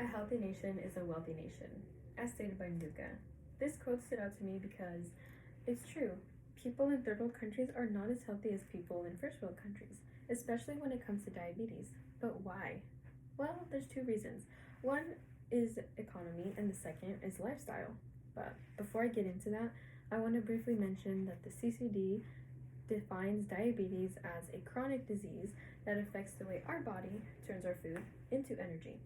A healthy nation is a wealthy nation, as stated by Nduka. This quote stood out to me because it's true. People in third world countries are not as healthy as people in first world countries, especially when it comes to diabetes. But why? Well, there's two reasons. One is economy, and the second is lifestyle. But before I get into that, I want to briefly mention that the CCD defines diabetes as a chronic disease that affects the way our body turns our food into energy.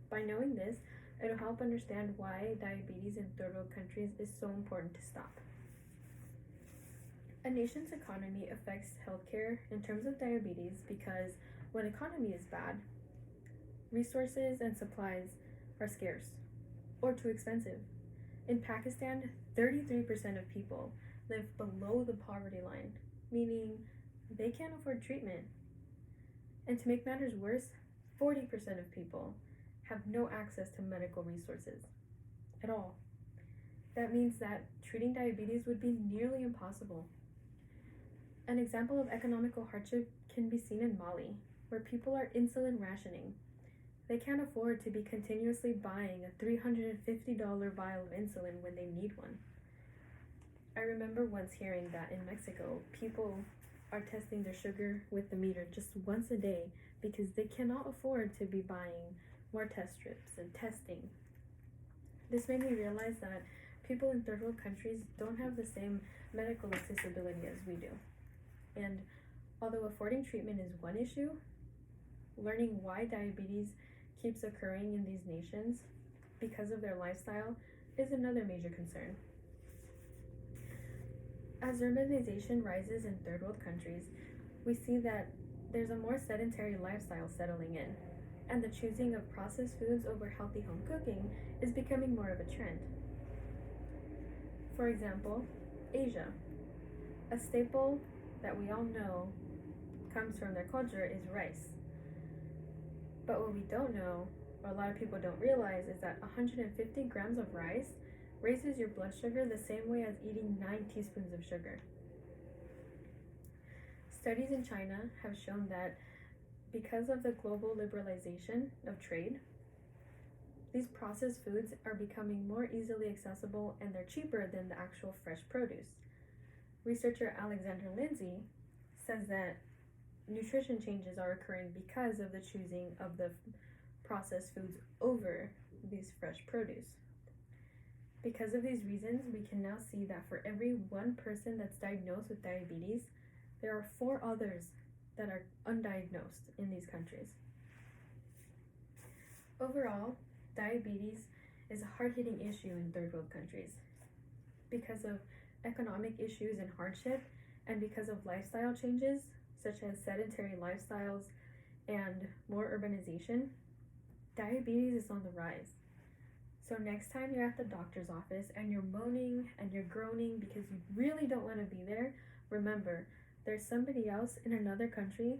By knowing this, it'll help understand why diabetes in third world countries is so important to stop. A nation's economy affects healthcare in terms of diabetes because when economy is bad, resources and supplies are scarce or too expensive. In Pakistan, 33% of people live below the poverty line, meaning they can't afford treatment. And to make matters worse, 40% of people have no access to medical resources at all. That means that treating diabetes would be nearly impossible. An example of economical hardship can be seen in Mali, where people are insulin rationing. They can't afford to be continuously buying a $350 vial of insulin when they need one. I remember once hearing that in Mexico, people are testing their sugar with the meter just once a day because they cannot afford to be buying more test strips and testing. This made me realize that people in third world countries don't have the same medical accessibility as we do. And although affording treatment is one issue, learning why diabetes keeps occurring in these nations because of their lifestyle is another major concern. As urbanization rises in third world countries, we see that there's a more sedentary lifestyle settling in, and the choosing of processed foods over healthy home cooking is becoming more of a trend. For example, Asia. A staple that we all know comes from their culture is rice. But what we don't know, or a lot of people don't realize, is that 150 grams of rice raises your blood sugar the same way as eating 9 teaspoons of sugar. Studies in China have shown that because of the global liberalization of trade, these processed foods are becoming more easily accessible and they're cheaper than the actual fresh produce. Researcher Alexander Lindsay says that nutrition changes are occurring because of the choosing of the processed foods over these fresh produce. Because of these reasons, we can now see that for every one person that's diagnosed with diabetes, there are 4 others that are undiagnosed in these countries. Overall, diabetes is a hard-hitting issue in third world countries. Because of economic issues and hardship, and because of lifestyle changes, such as sedentary lifestyles and more urbanization, diabetes is on the rise. So next time you're at the doctor's office and you're moaning and you're groaning because you really don't want to be there, remember, there's somebody else in another country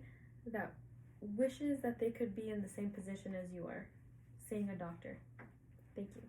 that wishes that they could be in the same position as you are, seeing a doctor. Thank you.